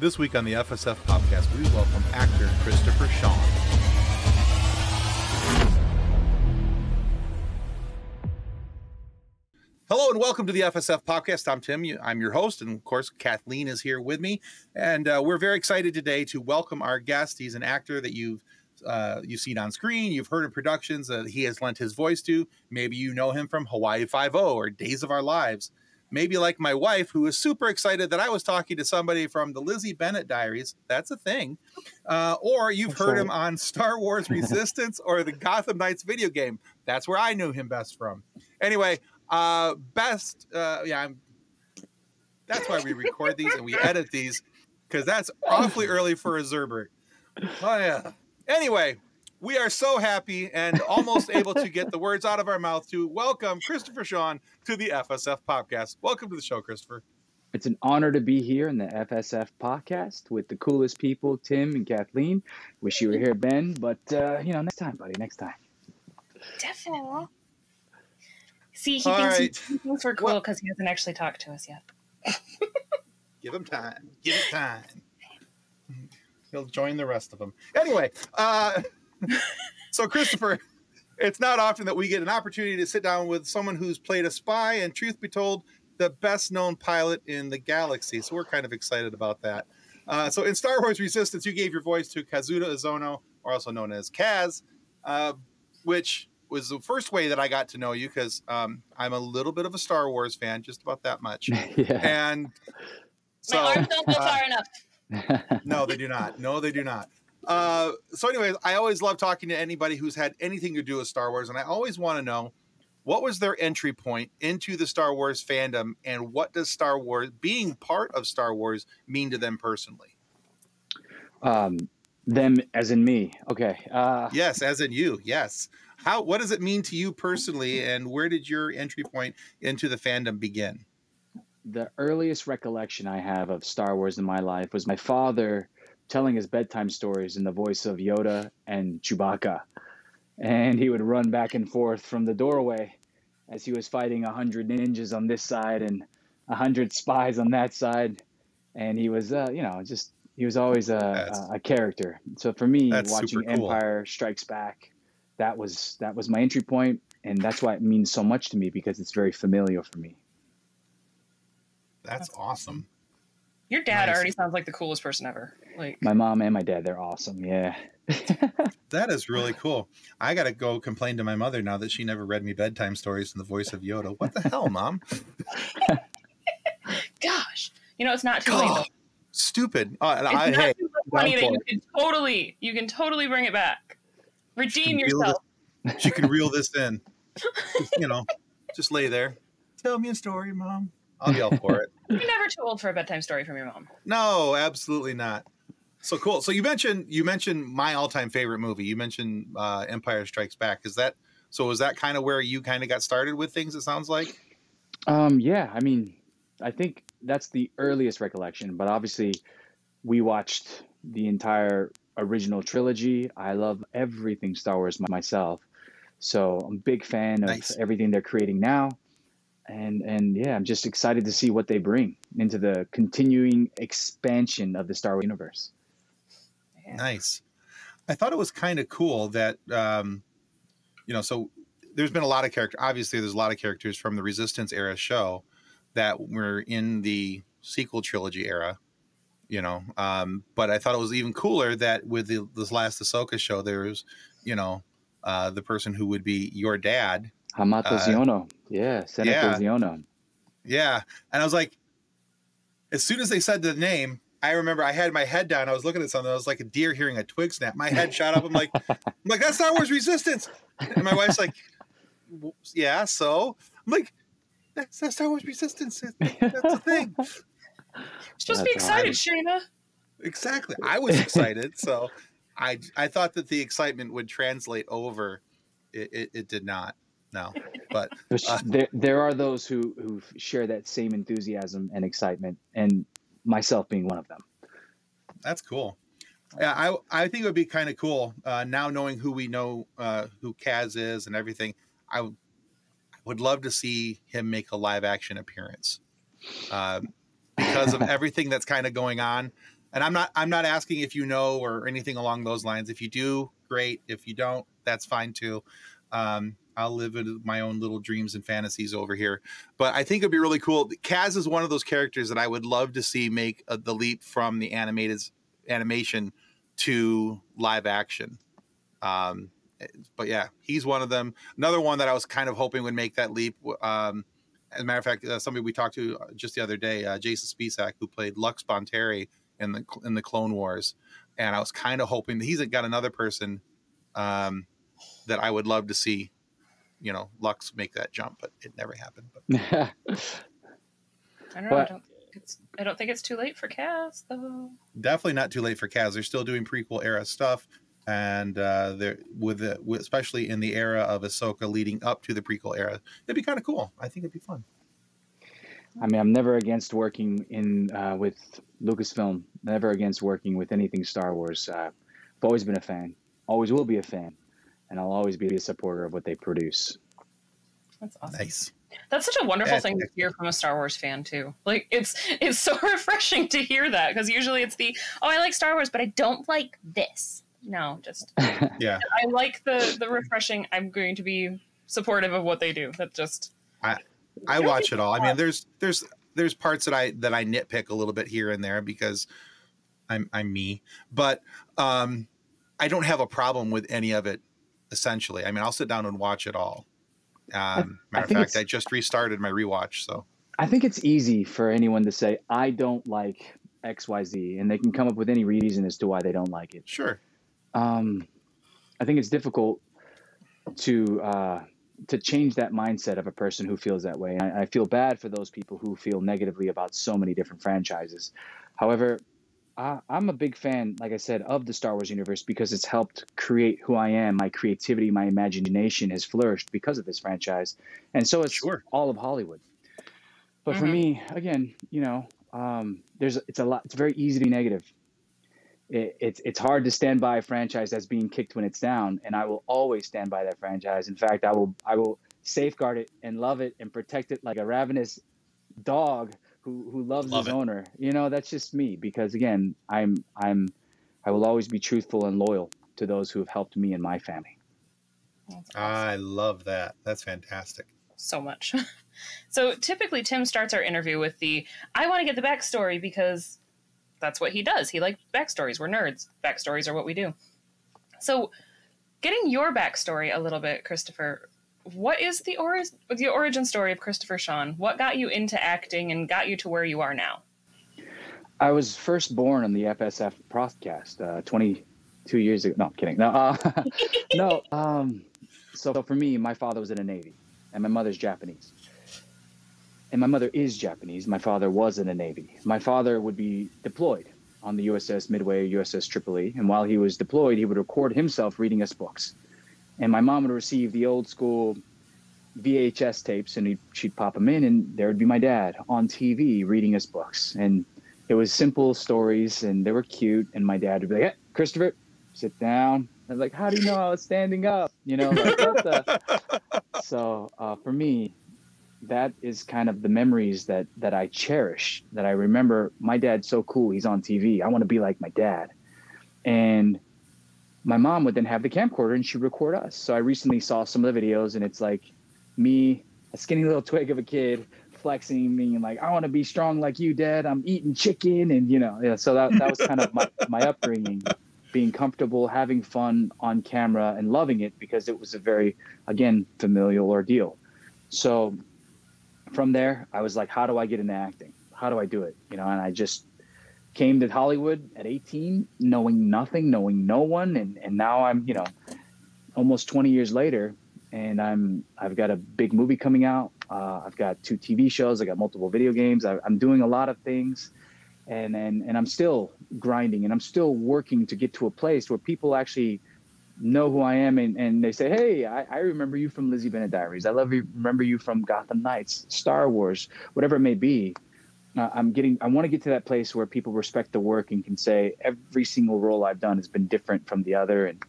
This week on the FSF PopCast, we welcome actor Christopher Sean. Hello and welcome to the FSF PopCast. I'm Tim. I'm your host, and of course, Kathleen is here with me. And we're very excited today to welcome our guest. He's an actor that you've seen on screen, you've heard in productions that he has lent his voice to. Maybe you know him from Hawaii Five-0 or Days of Our Lives. Maybe like my wife, who is super excited that I was talking to somebody from the Lizzie Bennet Diaries. That's a thing. Or you've heard him on Star Wars Resistance or the Gotham Knights video game. That's where I knew him best from. Anyway, that's why we record these and we edit these, because that's awfully early for a Zerber. Oh, yeah. Anyway, we are so happy and almost able to get the words out of our mouth to welcome Christopher Sean to the FSF Podcast. Welcome to the show, Christopher. It's an honor to be here in the FSF Podcast with the coolest people, Tim and Kathleen. Wish you were here, Ben, but, next time, buddy, next time. Definitely. See, he thinks we're cool because he hasn't actually talked to us yet. Give him time. Give it time. He'll join the rest of them. Anyway, so Christopher, it's not often that we get an opportunity to sit down with someone who's played a spy and, truth be told, the best known pilot in the galaxy. So we're kind of excited about that. So in Star Wars Resistance, you gave your voice to Kazuda Ozono, or also known as Kaz, which was the first way that I got to know you, because I'm a little bit of a Star Wars fan, just about that much. Yeah. And so, my arms don't go far enough. No, they do not. No, they do not. So anyways, I always love talking to anybody who's had anything to do with Star Wars, and I always want to know, what was their entry point into the Star Wars fandom, and what does Star Wars, being part of Star Wars, mean to them personally? Them as in me. Okay. Yes, as in you. Yes. What does it mean to you personally, and where did your entry point into the fandom begin? The earliest recollection I have of Star Wars in my life was my father telling his bedtime stories in the voice of Yoda and Chewbacca. And he would run back and forth from the doorway as he was fighting 100 ninjas on this side and 100 spies on that side. And he was, he was always a character. So for me, watching cool. Empire Strikes Back, that was my entry point. And that's why it means so much to me, because it's very familiar for me. That's awesome. Your dad already sounds like the coolest person ever. Like my mom and my dad, they're awesome. Yeah. That is really cool. I got to go complain to my mother now that she never read me bedtime stories in the voice of Yoda. What the hell, Mom? Gosh. It's not too late, though. Stupid. It's not too funny that you can totally bring it back. Redeem yourself. She can reel this in. Just lay there. Tell me a story, Mom. I'll be all for it. You're never too old for a bedtime story from your mom. No, absolutely not. So cool. So you mentioned my all-time favorite movie. You mentioned Empire Strikes Back. Was that kind of where you kind of got started with things, it sounds like? Yeah. I mean, I think that's the earliest recollection, but obviously we watched the entire original trilogy. I love everything Star Wars myself. So I'm a big fan of everything they're creating now. And yeah, I'm just excited to see what they bring into the continuing expansion of the Star Wars universe. Yeah. Nice. I thought it was kind of cool that, so there's been a lot of characters. Obviously, there's a lot of characters from the Resistance era show that were in the sequel trilogy era, but I thought it was even cooler that with this last Ahsoka show, there's, the person who would be your dad, Hamato Ziono. Yeah, Senator Ziono. Yeah. And I was like, as soon as they said the name, I remember I had my head down. I was looking at something. I was like a deer hearing a twig snap. My head shot up. I'm like, that's Star Wars Resistance. And my wife's like, yeah, so? I'm like, that's Star Wars Resistance. That's the thing. You're supposed to be excited, Shayna. Exactly. I was excited. So I thought that the excitement would translate over. It did not. No, but there are those who share that same enthusiasm and excitement, and myself being one of them. That's cool. Yeah, I think it would be kind of cool now knowing who we know, who Kaz is and everything. I would love to see him make a live action appearance because of everything that's kind of going on. And I'm not asking if you know or anything along those lines. If you do, great. If you don't, that's fine too. I'll live in my own little dreams and fantasies over here. But I think it'd be really cool. Kaz is one of those characters that I would love to see make the leap from the animation to live action. But yeah, he's one of them. Another one that I was kind of hoping would make that leap. As a matter of fact, somebody we talked to just the other day, Jason Spisak, who played Lux Bonteri in the Clone Wars, and I was kind of hoping that he's got another person that I would love to see, Lux make that jump, but it never happened. But I don't know. I don't think it's too late for Kaz, though. Definitely not too late for Kaz. They're still doing prequel era stuff, and they're especially in the era of Ahsoka leading up to the prequel era. It'd be kind of cool. I think it'd be fun. I mean, I'm never against working with Lucasfilm. Never against working with anything Star Wars. I've always been a fan. Always will be a fan, and I'll always be a supporter of what they produce. That's awesome. Nice. That's such a wonderful thing to hear from a Star Wars fan too. Like it's so refreshing to hear that, because usually it's I like Star Wars, but I don't like this. No, just yeah. I like the refreshing. I'm going to be supportive of what they do. That just I watch it all. I mean, there's parts that I nitpick a little bit here and there because I'm me, but I don't have a problem with any of it. Essentially, I mean, I'll sit down and watch it all. Matter of fact, I just restarted my rewatch. So I think it's easy for anyone to say, I don't like XYZ, and they can come up with any reason as to why they don't like it. Sure. I think it's difficult to change that mindset of a person who feels that way. And I feel bad for those people who feel negatively about so many different franchises. However, I'm a big fan, like I said, of the Star Wars universe because it's helped create who I am. My creativity, my imagination has flourished because of this franchise. And so it's all of Hollywood. But for me, again, it's very easy to be negative. It's hard to stand by a franchise that's being kicked when it's down, and I will always stand by that franchise. In fact, I will safeguard it and love it and protect it like a ravenous dog who loves his owner. That's just me, because again, I will always be truthful and loyal to those who have helped me and my family. That's awesome. I love that. That's fantastic. So much. So typically Tim starts our interview with I want to get the backstory, because that's what he does. He likes backstories. We're nerds. Backstories are what we do. So getting your backstory a little bit, Christopher, what is the origin story of Christopher Sean? What got you into acting and got you to where you are now? I was first born on the FSF PopCast 22 years ago. No, I'm kidding. No, no. So for me, my father was in the Navy, and my mother's Japanese. And my mother is Japanese. My father was in the Navy. My father would be deployed on the USS Midway, USS Tripoli. And while he was deployed, he would record himself reading us books. And my mom would receive the old school VHS tapes, and she'd pop them in, and there would be my dad on TV reading us books. And it was simple stories, and they were cute. And my dad would be like, "Hey, Christopher, sit down." I was like, "How do you know I was standing up?" Like, what the? So for me, that is kind of the memories that I cherish, that I remember. My dad's so cool. He's on TV. I want to be like my dad. And my mom would then have the camcorder, and she'd record us. So I recently saw some of the videos, and it's like me, a skinny little twig of a kid, flexing, being like, "I want to be strong like you, Dad. I'm eating chicken." And, so that was kind of my upbringing, being comfortable, having fun on camera, and loving it because it was a very, again, familial ordeal. So from there, I was like, how do I get into acting? How do I do it? And I just came to Hollywood at 18, knowing nothing, knowing no one. And now I'm, almost 20 years later, and I've got a big movie coming out. I've got 2 TV shows. I got multiple video games. I'm doing a lot of things, and I'm still grinding, and I'm still working to get to a place where people actually know who I am, and they say, "Hey, I remember you from Lizzie Bennet Diaries. Remember you from Gotham Knights, Star Wars, whatever it may be." I want to get to that place where people respect the work and can say every single role I've done has been different from the other. And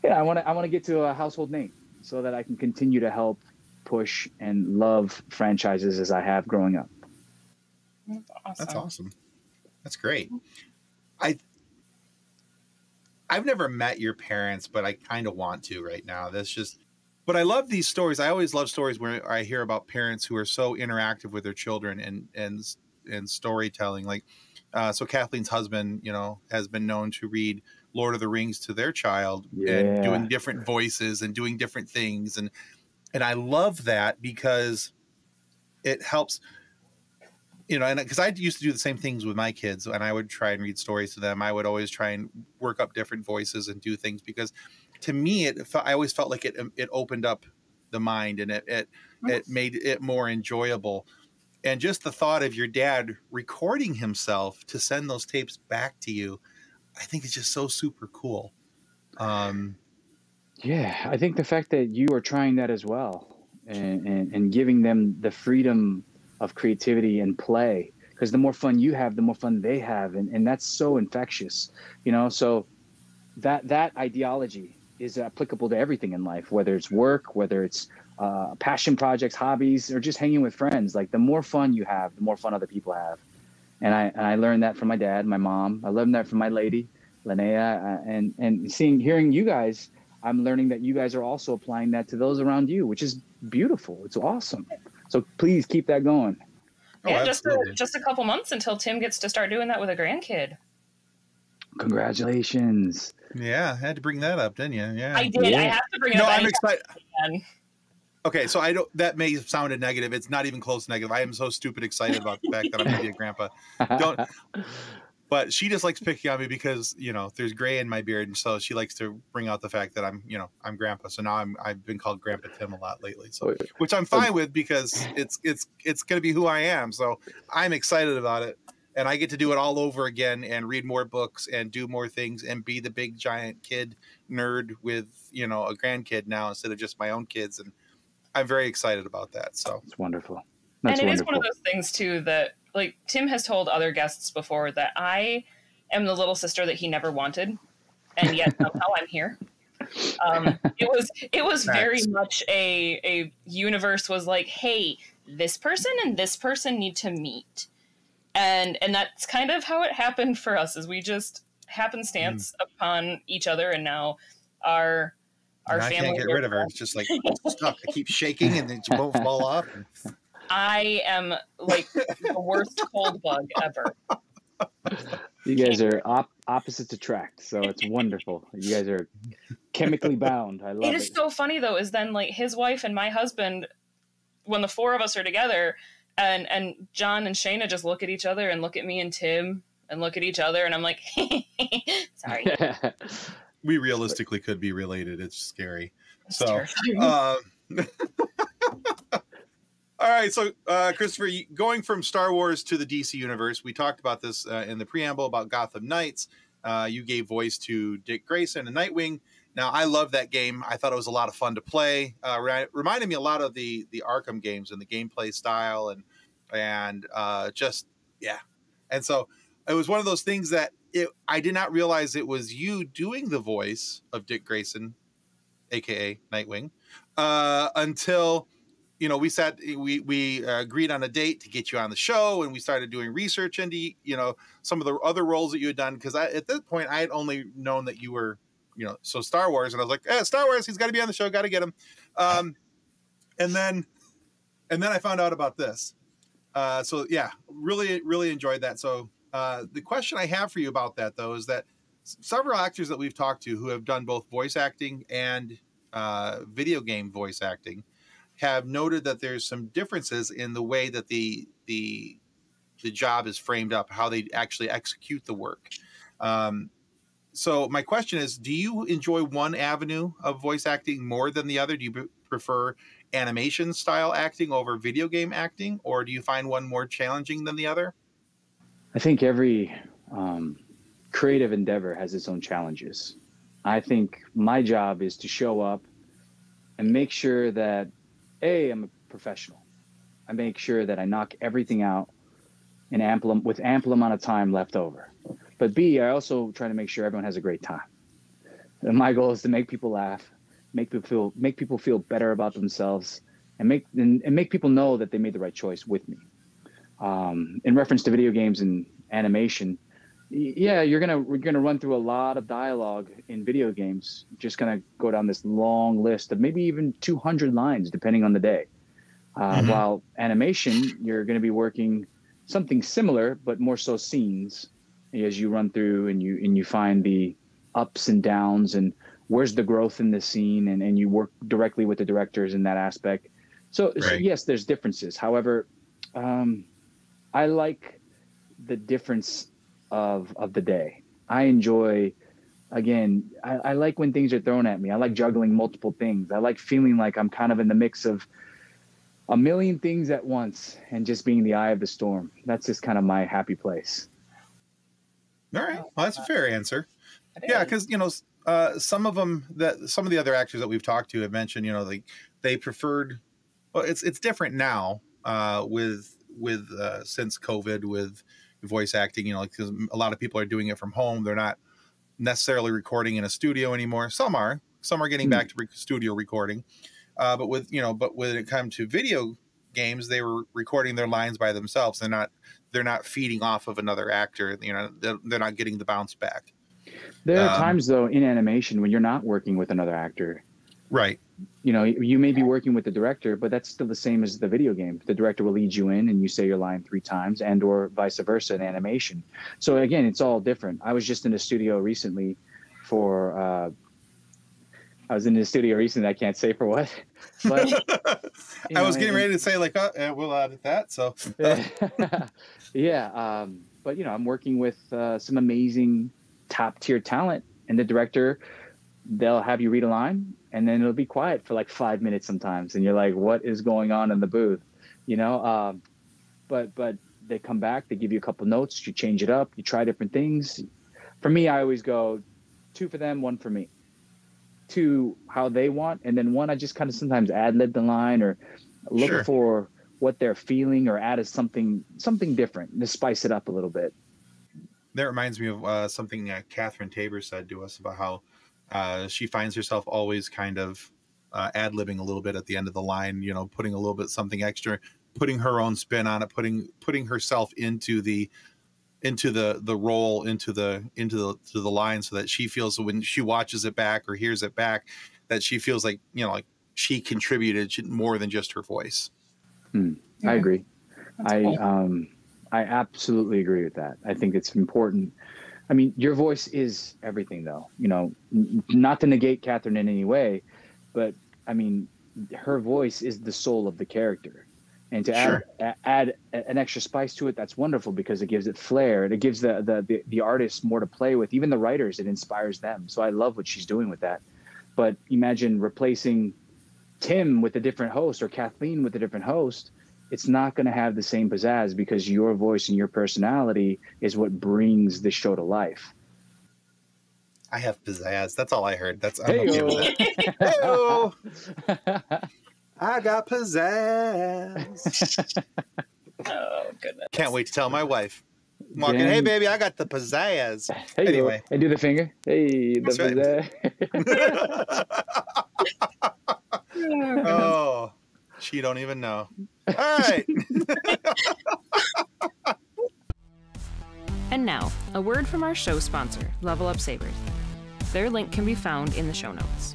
I want to get to a household name so that I can continue to help push and love franchises as I have growing up. That's awesome. That's awesome. That's great. I've never met your parents, but I kind of want to right now. That's just, but I love these stories. I always love stories where I hear about parents who are so interactive with their children and storytelling. Like, so Kathleen's husband, you know, has been known to read Lord of the Rings to their child and Yeah. doing different voices and doing different things. And I love that because it helps, you know, and because I used to do the same things with my kids, and I would try and read stories to them. I would always try and work up different voices and do things because, to me, I always felt like it opened up the mind and it made it more enjoyable. And just the thought of your dad recording himself to send those tapes back to you, I think it's just so super cool. Yeah, I think the fact that you are trying that as well, and giving them the freedom of creativity and play, because the more fun you have, the more fun they have, and that's so infectious, you know. So that ideology is applicable to everything in life, whether it's work, whether it's passion projects, hobbies, or just hanging with friends. Like, the more fun you have, the more fun other people have. And I learned that from my dad, my mom. I learned that from my lady, Linnea, and hearing you guys, I'm learning that you guys are also applying that to those around you, which is beautiful. It's awesome. So please keep that going. Yeah, just a couple months until Tim gets to start doing that with a grandkid. Congratulations. Yeah, I had to bring that up, didn't you? Yeah, I did. Yeah. I have to bring it up. No, I'm excited. Okay, so I don't. That may have sounded negative. It's not even close to negative. I am so stupid excited about the fact that I'm going to be a grandpa. Don't. But she just likes picking on me because, you know, there's gray in my beard, and so she likes to bring out the fact that I'm grandpa. So now I've been called Grandpa Tim a lot lately. So, which I'm fine with because it's going to be who I am. So I'm excited about it, and I get to do it all over again and read more books and do more things and be the big giant kid nerd with, you know, a grandkid now instead of just my own kids, and I'm very excited about that. So it's wonderful. That's and it wonderful. Is one of those things too that, like, Tim has told other guests before that I am the little sister that he never wanted, and yet somehow I'm here. It was very much a universe was like, hey, this person and this person need to meet, and that's kind of how it happened for us. Is we just happenstance upon each other, and now our family. I can't get rid of her. It's just like stuck. I keep shaking and it won't fall off. I am like the worst cold bug ever. You guys are opposites attract, so it's wonderful. You guys are chemically bound. I love it. It is so funny though, is then like his wife and my husband, when the four of us are together, and John and Shayna just look at each other and look at me and Tim and look at each other, and I'm like, sorry. We realistically could be related. It's scary. It's so, all right. So, Christopher, going from Star Wars to the DC universe, we talked about this in the preamble about Gotham Knights. You gave voice to Dick Grayson and Nightwing. Now, I love that game. I thought it was a lot of fun to play. Reminded me a lot of the Arkham games and the gameplay style and just, yeah. And so it was one of those things that I did not realize it was you doing the voice of Dick Grayson, aka Nightwing, until, you know, we agreed on a date to get you on the show, and we started doing research into, you know, some of the other roles that you had done, because at this point I had only known that you were, you know, so Star Wars, and I was like, Star Wars, he's got to be on the show, got to get him. And then I found out about this. So yeah, really enjoyed that. So the question I have for you about that, though, is that several actors that we've talked to who have done both voice acting and video game voice acting have noted that there's some differences in the way that the job is framed up, how they actually execute the work. So my question is, do you enjoy one avenue of voice acting more than the other? Do you prefer animation style acting over video game acting, or do you find one more challenging than the other? I think every creative endeavor has its own challenges. I think my job is to show up and make sure that, A, I'm a professional. I make sure that I knock everything out with ample amount of time left over. But B, I also try to make sure everyone has a great time. And my goal is to make people laugh, make people feel better about themselves, and make people know that they made the right choice with me. In reference to video games and animation, Yeah, we're gonna run through a lot of dialogue in video games. Just gonna go down this long list of maybe even 200 lines, depending on the day. While animation, you're gonna be working something similar, but more so scenes as you run through and you find the ups and downs and where's the growth in the scene, and you work directly with the directors in that aspect. So yes, there's differences. However, I like the difference of the day. I enjoy, again, I like when things are thrown at me. I like juggling multiple things. I like feeling like I'm kind of in the mix of a million things at once and just being the eye of the storm. That's just kind of my happy place. All right. Well, that's a fair answer. Yeah, because some of the other actors that we've talked to have mentioned, they preferred. Well, it's different now with since COVID with voice acting. Because a lot of people are doing it from home. They're not necessarily recording in a studio anymore. Some are getting back to studio recording. But when it comes to video games, they were recording their lines by themselves. They're not feeding off of another actor. They're not getting the bounce back. There are times though in animation when you're not working with another actor. Right. You may be working with the director, but that's still the same as the video game. The director will lead you in and you say your line 3 times, and or vice versa in animation. So again, it's all different. I was just in the studio recently for I can't say for what, but I was getting ready to say we'll add that. So yeah. But I'm working with some amazing top tier talent, and the director, they'll have you read a line and then it'll be quiet for like 5 minutes sometimes. And you're like, what is going on in the booth? But they come back, they give you a couple notes, you change it up, you try different things. For me, I always go 2 for them, 1 for me. 2 how they want, and then 1 I just kind of sometimes ad lib the line or look for what they're feeling or add something different to spice it up a little bit. That reminds me of something Catherine Tabor said to us about how she finds herself always kind of ad libbing a little bit at the end of the line, putting a little bit something extra, putting her own spin on it, putting herself into the role, into the line, so that she feels when she watches it back or hears it back, that she feels like she contributed more than just her voice. I agree. I absolutely agree with that. I think it's important. I mean, your voice is everything, though. Not to negate Catherine in any way, but I mean, her voice is the soul of the character. And to add an extra spice to it, that's wonderful, because it gives it flair. It gives the artists more to play with. Even the writers, it inspires them. So I love what she's doing with that. But imagine replacing Tim with a different host or Kathleen with a different host. It's not going to have the same pizzazz, because your voice and your personality is what brings the show to life. I have pizzazz. That's all I heard. I'm okay with that. Hey-o. I got pizzazz. Oh, goodness. Can't wait to tell my wife. Walking, hey, baby, I got the pizzazz. Hey, anyway. And do the finger. Hey, the pizzazz. Oh, she don't even know. All right. And now, a word from our show sponsor, Level Up Sabers. Their link can be found in the show notes.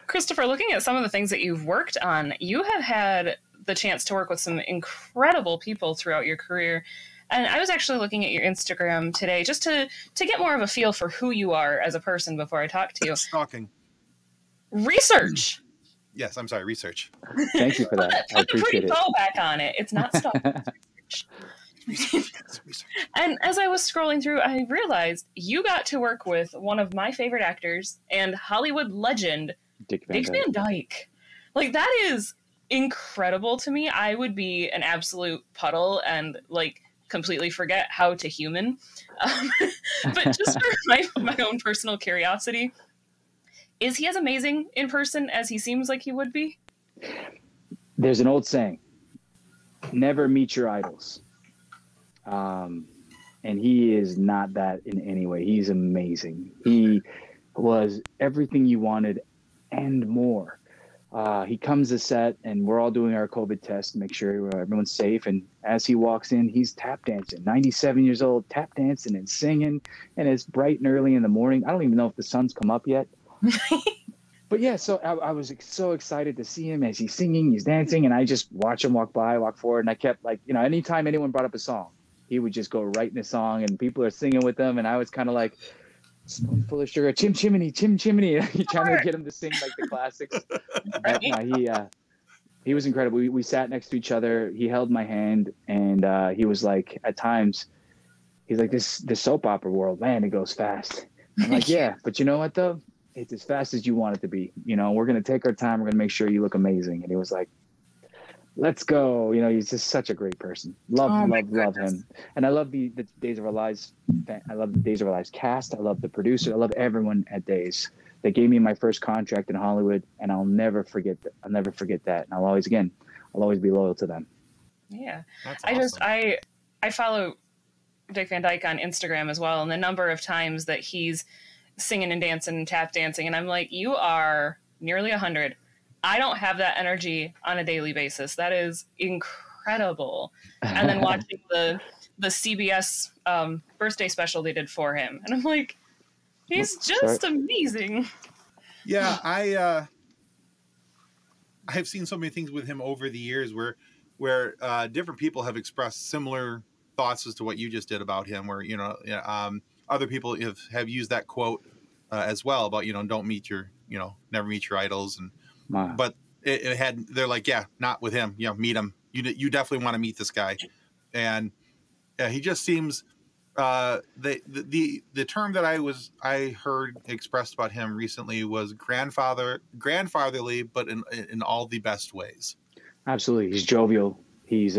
Christopher, looking at some of the things that you've worked on, you have had the chance to work with some incredible people throughout your career. And I was actually looking at your Instagram today just to get more of a feel for who you are as a person before I talk to you. Stalking. Research. Yes, I'm sorry, research. Thank you for that. I Put a pretty appreciate it. bow back on it. It's not stalking. Research. And as I was scrolling through, I realized you got to work with one of my favorite actors and Hollywood legend, Dick Van Dyke. Like, that is incredible to me. I would be an absolute puddle and completely forget how to human. But just for my own personal curiosity, is he as amazing in person as he seems like he would be? There's an old saying, never meet your idols. And he is not that in any way. He's amazing. He was everything you wanted and more. He comes to set, and we're all doing our COVID test to make sure everyone's safe. And as he walks in, he's tap dancing, 97 years old, tap dancing and singing. And it's bright and early in the morning. I don't even know if the sun's come up yet. But yeah, so I was so excited to see him as he's singing, he's dancing, and I just watch him walk forward. And I kept anytime anyone brought up a song, he would just go right in a song, and people are singing with him. And I was kind of like, spoonful of sugar, chim chimney, chim chimney. You're trying to get him to sing like the classics. But no, he was incredible. We sat next to each other. He held my hand, and he was like, at times, he's like, this soap opera world, man, it goes fast. I'm like, yeah, but you know what though? It's as fast as you want it to be. We're going to take our time. We're going to make sure you look amazing. And he was like, let's go. He's just such a great person. Love him. And I love the Days of Our Lives. I love the Days of Our Lives cast. I love the producer. I love everyone at Days. They gave me my first contract in Hollywood, and I'll never forget that. I'll never forget that. And I'll always be loyal to them. Yeah. That's awesome. I follow Dick Van Dyke on Instagram as well. And the number of times that he's singing and dancing and tap dancing. And I'm like, you are nearly 100. I don't have that energy on a daily basis. That is incredible. And then watching the CBS birthday special they did for him. And I'm like, he's just amazing. Yeah, I have seen so many things with him over the years where different people have expressed similar thoughts as to what you just did about him, where, other people have used that quote as well about, don't meet your, never meet your idols. And, wow. But they're like, yeah, not with him, meet him. You definitely want to meet this guy. And he just seems, the term that I heard expressed about him recently was grandfatherly, but in all the best ways. Absolutely. He's jovial. He's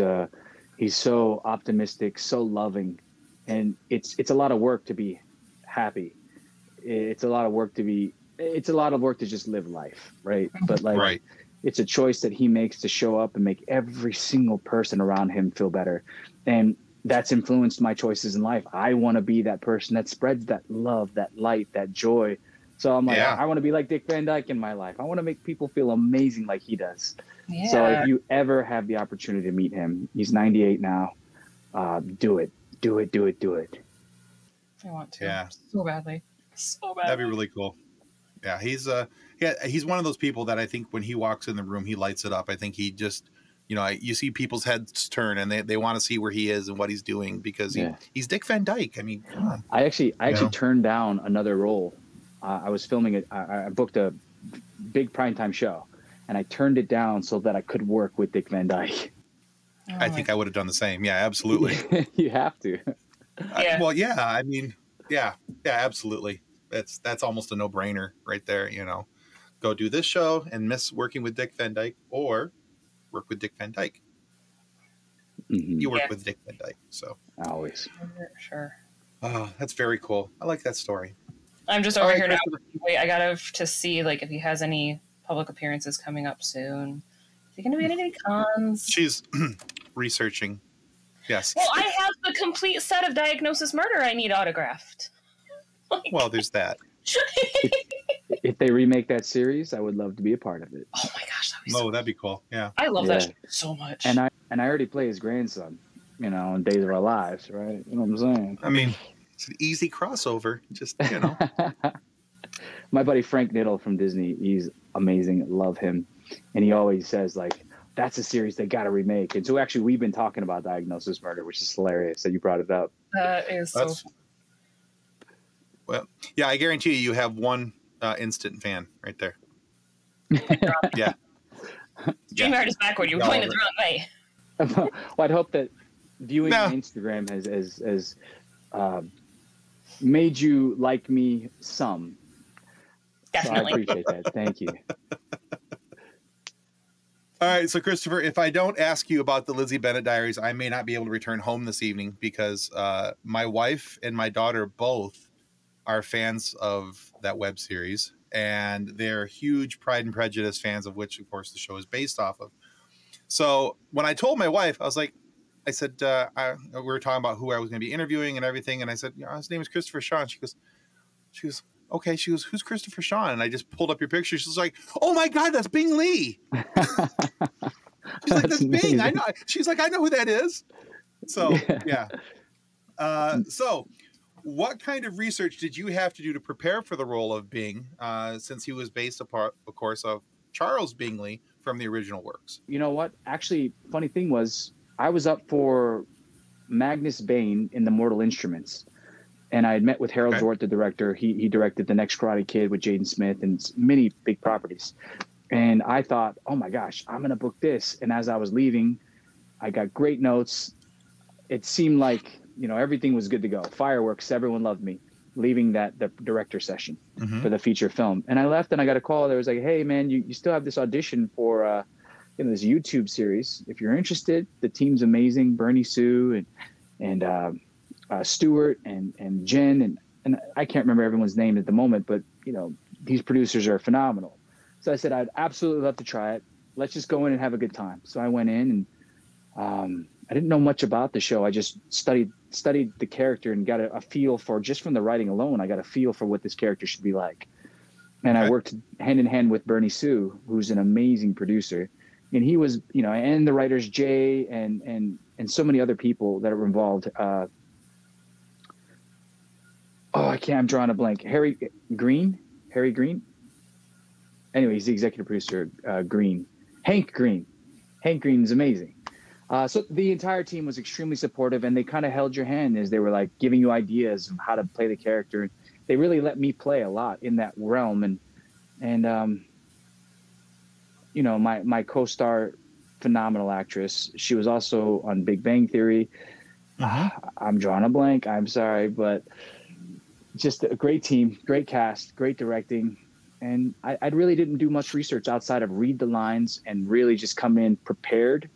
so optimistic, so loving. And it's a lot of work to be happy. It's a lot of work to just live life. Right. But right. It's a choice that he makes to show up and make every single person around him feel better. And that's influenced my choices in life. I want to be that person that spreads that love, that light, that joy. So I'm like, yeah. I want to be like Dick Van Dyke in my life. I want to make people feel amazing like he does. Yeah. So if you ever have the opportunity to meet him, he's 98 now. Do it. Do it. I want to. Yeah. So badly. That'd be really cool. Yeah. He's one of those people that I think when he walks in the room, he lights it up. I think he just, you see people's heads turn and they want to see where he is and what he's doing because he's Dick Van Dyke. I mean, come on. I actually turned down another role. I was filming it. I booked a big primetime show and I turned it down so that I could work with Dick Van Dyke. I think I would have done the same. Yeah, absolutely. You have to. I mean, absolutely. That's almost a no-brainer right there. Go do this show and miss working with Dick Van Dyke or work with Dick Van Dyke. Mm-hmm. You work with Dick Van Dyke, so always. Sure. Oh, that's very cool. I like that story. I'm just over here now. Wait, I gotta to see if he has any public appearances coming up soon. Is he going to be at any cons? She's researching. Yes. Well, I have the complete set of Diagnosis Murder I need autographed. Well, there's that. If they remake that series, I would love to be a part of it. Oh my gosh, that'd be cool. Yeah. I love that show so much. And I already play his grandson, in Days of Our Lives, right? You know what I'm saying? I mean, it's an easy crossover. Just, My buddy Frank Niddle from Disney, he's amazing. Love him. And he always says, that's a series they got to remake. And so actually, we've been talking about Diagnosis Murder, which is hilarious that you brought it up. That is so fun. Well, yeah, I guarantee you have one instant fan right there. Yeah. StreamYard is backward. You pointed the wrong way. Well, I'd hope that viewing on Instagram has made you like me some. Definitely. So I appreciate that. Thank you. All right, so Christopher, if I don't ask you about the Lizzie Bennet Diaries, I may not be able to return home this evening because my wife and my daughter both are fans of that web series, and they're huge Pride and Prejudice fans, of which, of course, the show is based off of. So when I told my wife, I said, we were talking about who I was going to be interviewing and everything, and I said, his name is Christopher Shaw. She goes, okay. She goes, who's Christopher Shaw? And I just pulled up your picture. She's like, oh my God, that's Bing Lee. She's like, that's Bing. I know. She's like, I know who that is. So yeah. So what kind of research did you have to do to prepare for the role of Bing, since he was based upon, of course, of Charles Bingley from the original works? You know what? Actually, funny thing was, I was up for Magnus Bane in The Mortal Instruments. And I had met with Harold Zordt, the director. He directed The Next Karate Kid with Jaden Smith and many big properties. And I thought, oh my gosh, I'm going to book this. And as I was leaving, I got great notes. It seemed like, everything was good to go. Fireworks, everyone loved me. Leaving the director session for the feature film. And I left and I got a call. There was like, hey man, you still have this audition for this YouTube series. If you're interested, the team's amazing. Bernie Sue and Stuart and Jen and I can't remember everyone's name at the moment, but these producers are phenomenal. So I said, I'd absolutely love to try it. Let's just go in and have a good time. So I went in and I didn't know much about the show. I just studied the character and got a feel for, just from the writing alone, I got a feel for what this character should be like. And I worked hand in hand with Bernie Sue, who's an amazing producer. And he was, and the writers Jay and so many other people that were involved. I'm drawing a blank. Harry Green. Anyway, he's the executive producer, Hank Green. Hank Green is amazing. So the entire team was extremely supportive, and they kind of held your hand as they were like giving you ideas of how to play the character. They really let me play a lot in that realm. And my co-star, phenomenal actress. She was also on Big Bang Theory. I'm drawing a blank. I'm sorry, but just a great team, great cast, great directing. And I really didn't do much research outside of read the lines and really just come in prepared.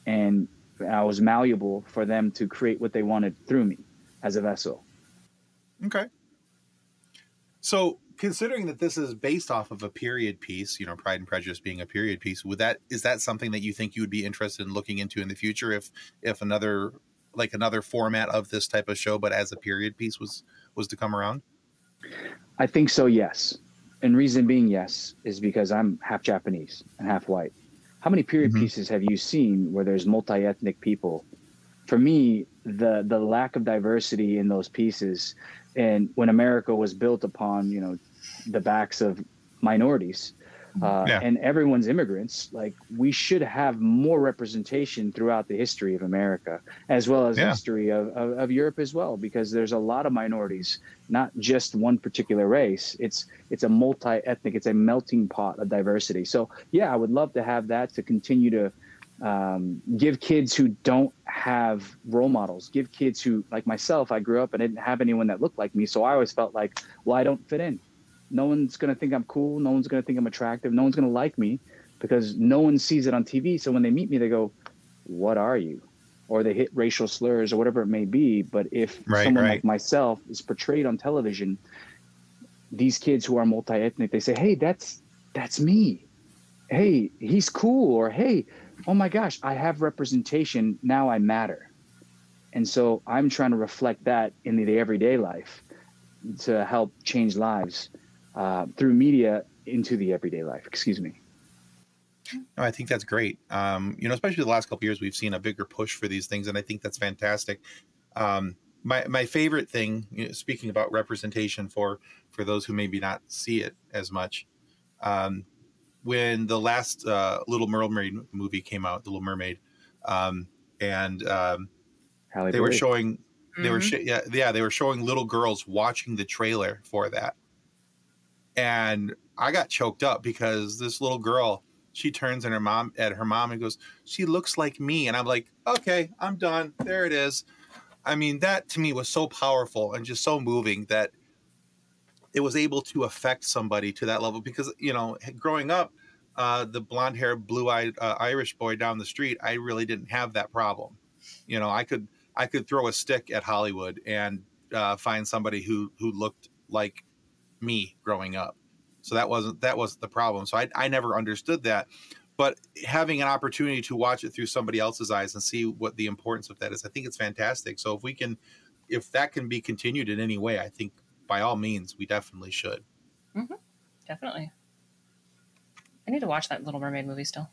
And I was malleable for them to create what they wanted through me as a vessel. Okay. So considering that this is based off of a period piece, Pride and Prejudice being a period piece, is that something that you think you would be interested in looking into in the future if another format of this type of show, but as a period piece was to come around? I think so, yes. And reason being yes is because I'm half Japanese and half white. How many period pieces have you seen where there's multi-ethnic people? For me, the lack of diversity in those pieces, and when America was built upon, the backs of minorities, and everyone's immigrants, like, we should have more representation throughout the history of America, as well as the history of Europe as well, because there's a lot of minorities, not just one particular race. It's a multi-ethnic, it's a melting pot of diversity. So yeah, I would love to have that, to continue to give kids who don't have role models, give kids who, like myself, I grew up and I didn't have anyone that looked like me. So I always felt like, well, I don't fit in. No one's going to think I'm cool. No one's going to think I'm attractive. No one's going to like me because no one sees it on TV. So when they meet me, they go, what are you? Or they hit racial slurs or whatever it may be. But if someone like myself is portrayed on television, these kids who are multi-ethnic, they say, hey, that's me. Hey, he's cool. Or, hey, oh my gosh, I have representation. Now I matter. And so I'm trying to reflect that in the everyday life to help change lives through media into the everyday life. Excuse me. I think that's great. Especially the last couple of years, we've seen a bigger push for these things, and I think that's fantastic. My favorite thing, speaking about representation for those who maybe not see it as much, when the last Little Mermaid movie came out, The Little Mermaid, and they were showing. They were they were showing little girls watching the trailer for that. And I got choked up because this little girl, she turns at her mom and goes, she looks like me. And I'm like, okay, I'm done. There it is. I mean, that to me was so powerful and just so moving that it was able to affect somebody to that level, because, growing up, the blonde haired, blue eyed Irish boy down the street, I really didn't have that problem. You know, I could throw a stick at Hollywood and find somebody who looked like me growing up. So that wasn't the problem. So I never understood that. But having an opportunity to watch it through somebody else's eyes and see what the importance of that is, I think it's fantastic. So if that can be continued in any way, I think by all means, we definitely should. Mm-hmm. Definitely. I need to watch that Little Mermaid movie still.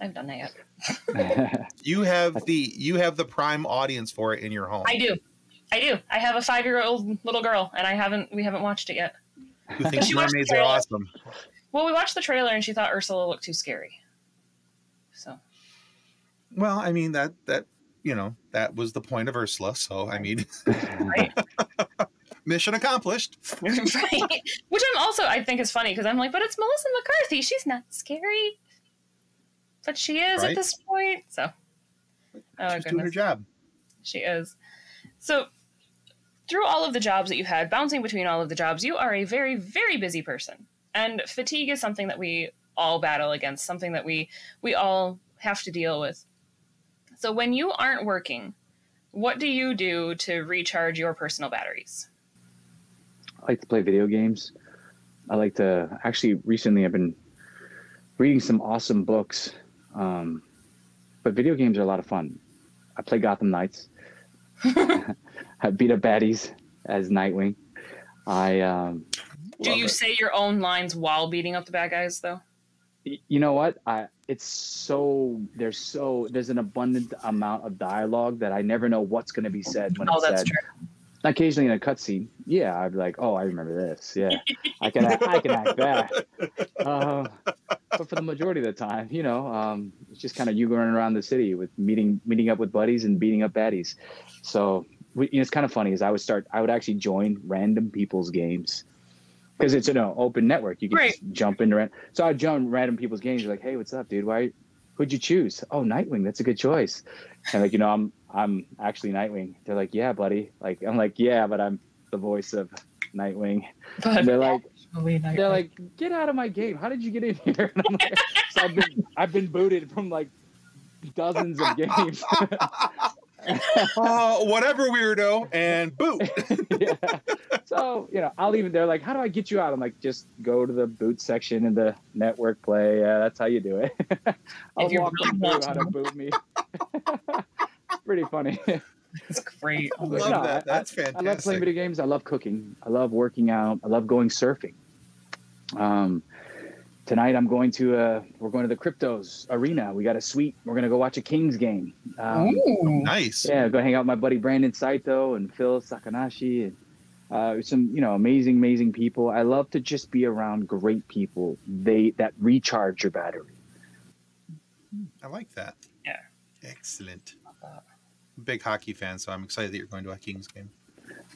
I haven't done that yet. You have the prime audience for it in your home. I do. I have a 5-year-old little girl, and we haven't watched it yet. Who thinks mermaids are awesome? Well, we watched the trailer, and she thought Ursula looked too scary. So. Well, I mean that was the point of Ursula. So I mean, right. Mission accomplished. Right. Which I think is funny because I'm like, but it's Melissa McCarthy. She's not scary. But she is at this point. So. She's doing her job. She is. So, through all of the jobs that you had, bouncing between all of the jobs, you are a very, very busy person. And fatigue is something that we all battle against, something that we all have to deal with. So when you aren't working, what do you do to recharge your personal batteries? I like to play video games. Recently I've been reading some awesome books. But video games are a lot of fun. I play Gotham Knights. I beat up baddies as Nightwing. Do you say your own lines while beating up the bad guys, though? You know what? There's an abundant amount of dialogue that I never know what's going to be said when it's said. Oh, that's true. Occasionally in a cutscene, yeah, I'd be like, "Oh, I remember this. Yeah, I can act that." But for the majority of the time, it's just kind of you going around the city with meeting up with buddies and beating up baddies. So it's kind of funny. I would actually join random people's games. Because it's an open network, you can just jump into So I'd join random people's games. You're like, "Hey, what's up, dude? Who'd you choose?" "Oh, Nightwing. That's a good choice." And I'm actually Nightwing. They're like, "Yeah, buddy." I'm like, "Yeah, but I'm the voice of Nightwing." And they're like, "Get out of my game! How did you get in here?" And I'm like, so I've been booted from like dozens of games. Whatever, weirdo, and boot. Yeah. So, they're like, "How do I get you out?" I'm like, "Just go to the boot section in the network play. That's how you do it." I'll walk them through how to boot me. It's pretty funny. It's great. I love that. That's fantastic. I love playing video games. I love cooking. I love working out. I love going surfing. Tonight we're going to the Cryptos Arena. We got a suite. We're going to go watch a Kings game. Nice. Yeah, go hang out with my buddy Brandon Saito and Phil Sakanashi and some amazing people. I love to just be around great people. That recharge your battery. I like that. Yeah. Excellent. Big hockey fan, so I'm excited that you're going to a Kings game.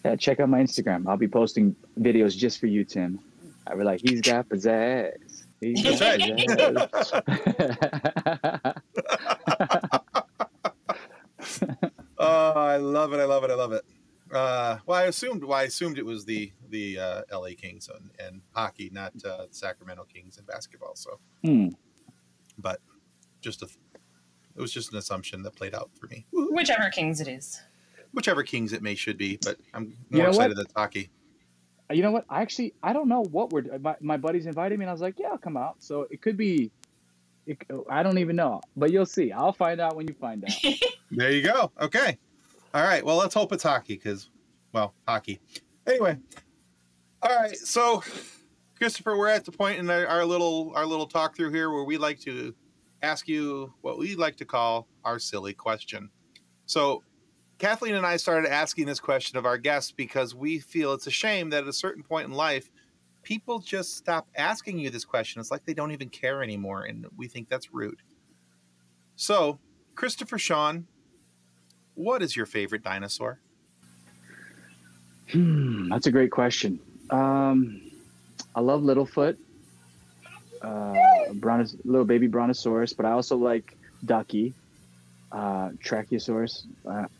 Yeah, check out my Instagram. I'll be posting videos just for you, Tim. I be like, "He's got pizzazz." That's right. Oh, I love it. Well, I assumed it was the LA Kings and hockey, not Sacramento Kings in basketball. So, but it was just an assumption that played out for me. Whichever Kings it is. Whichever Kings it should be, but I'm more excited that it's hockey. You know what? I don't know what my buddies invited me, and I was like, "Yeah, I'll come out." So it could be. I don't even know, but you'll see. I'll find out when you find out. There you go. Okay. All right. Well, let's hope it's hockey hockey. Anyway. All right. So, Christopher, we're at the point in our little talk through here where we like to ask you what we like to call our silly question. So, Kathleen and I started asking this question of our guests because we feel it's a shame that at a certain point in life, people just stop asking you this question. It's like they don't even care anymore, and we think that's rude. So, Christopher Sean, what is your favorite dinosaur? That's a great question. I love Littlefoot, little baby Brontosaurus, but I also like Ducky. Tracheosaurus.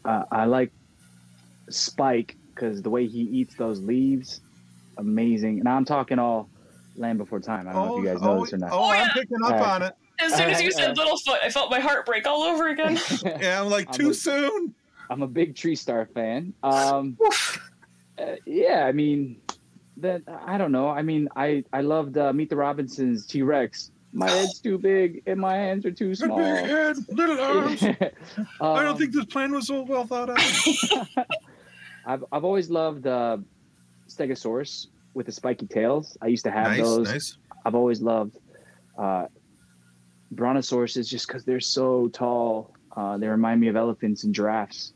I like Spike because the way he eats those leaves, amazing. And I'm talking all Land Before Time. I don't know if you guys know this or not. I'm picking up on it. As soon as you said Littlefoot, I felt my heart break all over again. Yeah, I'm like, too soon. I'm a big Tree Star fan. Yeah, I mean, I don't know. I mean, I loved Meet the Robinsons T-Rex. My head's too big and my hands are too small. Big head, little arms. I don't think this plan was so well thought out. I've always loved Stegosaurus with the spiky tails. I used to have those. Nice. I've always loved Brontosauruses just because they're so tall. They remind me of elephants and giraffes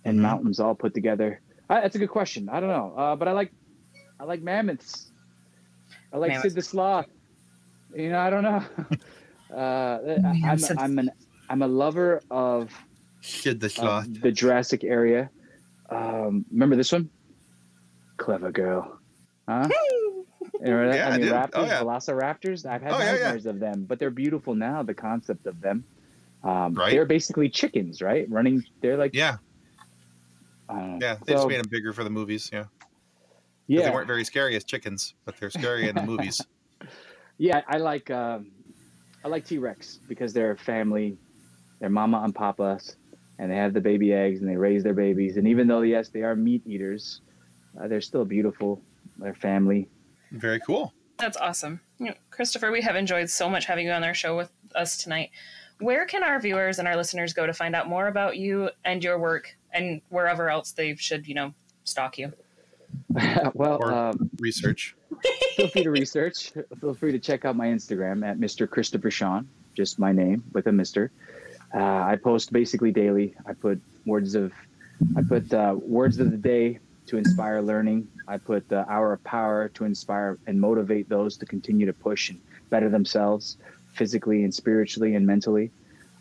and mountains all put together. That's a good question. I don't know, but I like mammoths. I like Sid the Sloth. You know, I don't know. I'm a lover of Sid the Sloth. The Jurassic area. Remember this one? Clever Girl. Huh? Remember that? Yeah, I mean, raptors, Velociraptors. I've had nightmares of them, but they're beautiful now. The concept of them. Right. They're basically chickens, right? Running. They're like. Yeah. They just made them bigger for the movies. Yeah. Yeah. They weren't very scary as chickens, but they're scary in the movies. Yeah, I like T-Rex because they're a family. They're mama and papas, and they have the baby eggs, and they raise their babies. And even though, yes, they are meat eaters, they're still beautiful. They're family. Very cool. That's awesome. Christopher, we have enjoyed so much having you on our show with us tonight. Where can our viewers and our listeners go to find out more about you and your work, and wherever else they should, stalk you? Well, research. Feel free to research. Feel free to check out my Instagram at Mr. Christopher Sean, just my name with a Mr. I post basically daily. I put words of the day to inspire learning. I put the hour of power to inspire and motivate those to continue to push and better themselves physically and spiritually and mentally.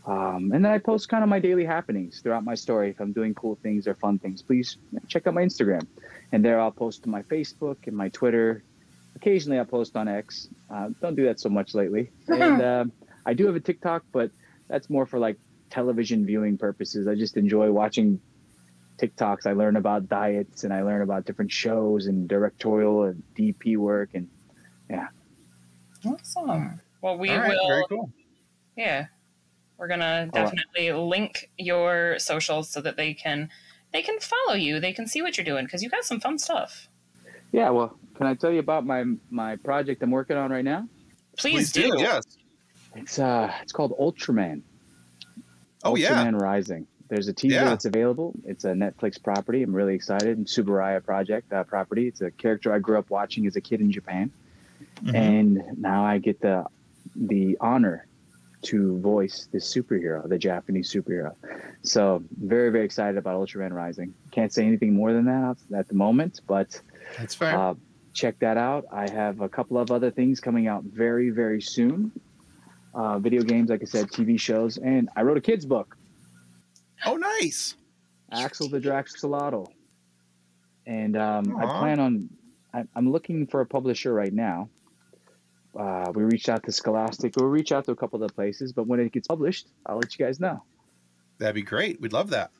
And then I post kind of my daily happenings throughout my story. If I'm doing cool things or fun things, please check out my Instagram. And there I'll post to my Facebook and my Twitter. Occasionally I'll post on X. Don't do that so much lately. And I do have a TikTok, but that's more for like television viewing purposes. I just enjoy watching TikToks. I learn about diets and I learn about different shows and directorial and DP work. And yeah. Awesome. Well, we will. Very cool. Yeah. We're going to definitely link your socials so that they can follow you. They can see what you're doing because you got some fun stuff. Yeah, well, can I tell you about my project I'm working on right now? Please do. Yes. It's called Ultraman. Oh, Ultraman Rising. There's a teaser that's available. It's a Netflix property. I'm really excited. And Subaraya property. It's a character I grew up watching as a kid in Japan. And now I get the honor to voice this superhero, the Japanese superhero. So very, very excited about Ultraman Rising. Can't say anything more than that at the moment, but that's fair. Check that out. I have a couple of other things coming out very, very soon. Video games, like I said, TV shows, and I wrote a kid's book. Oh, nice. Axel the Draxolotl. And I plan on, I'm looking for a publisher right now. We reached out to Scholastic. We'll reach out to a couple of places, but when it gets published, I'll let you guys know. That'd be great. We'd love that.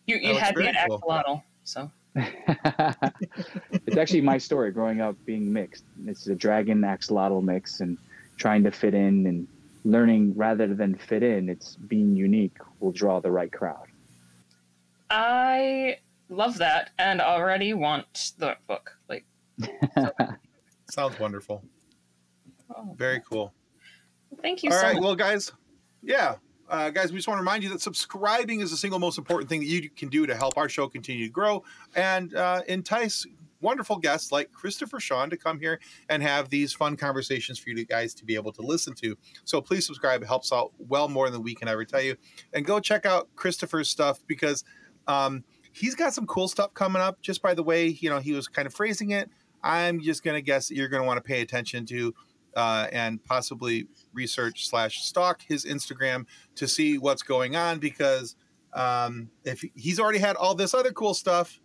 You had me at Axolotl, so. It's actually my story growing up being mixed. It's a dragon axolotl mix and trying to fit in and learning rather than fit in. It's being unique will draw the right crowd. I love that and already want the book. Sounds wonderful. Oh. Very cool. Thank you so much. All right. Well, guys, guys, we just want to remind you that subscribing is the single most important thing that you can do to help our show continue to grow and entice wonderful guests like Christopher Sean to come here and have these fun conversations for you guys to be able to listen to. So please subscribe. It helps out well more than we can ever tell you. And go check out Christopher's stuff because he's got some cool stuff coming up. Just by the way, he was kind of phrasing it. I'm just going to guess that you're going to want to pay attention to and possibly research/stalk his Instagram to see what's going on because if he's already had all this other cool stuff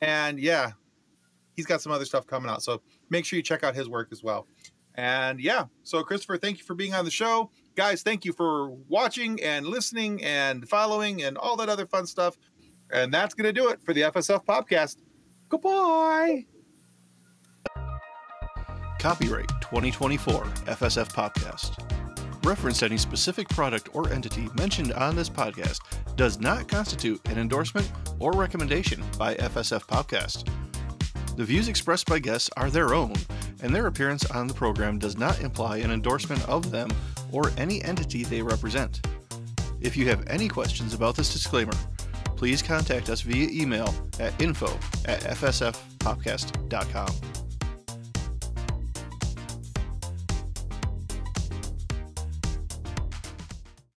and he's got some other stuff coming out. So make sure you check out his work as well. And so Christopher, thank you for being on the show. Guys, thank you for watching and listening and following and all that other fun stuff. And that's going to do it for the FSF PopCast. Goodbye. Copyright 2024 FSF PopCast. Reference to any specific product or entity mentioned on this podcast does not constitute an endorsement or recommendation by FSF PopCast. The views expressed by guests are their own, and their appearance on the program does not imply an endorsement of them or any entity they represent. If you have any questions about this disclaimer, please contact us via email at info@fsfpopcast.com.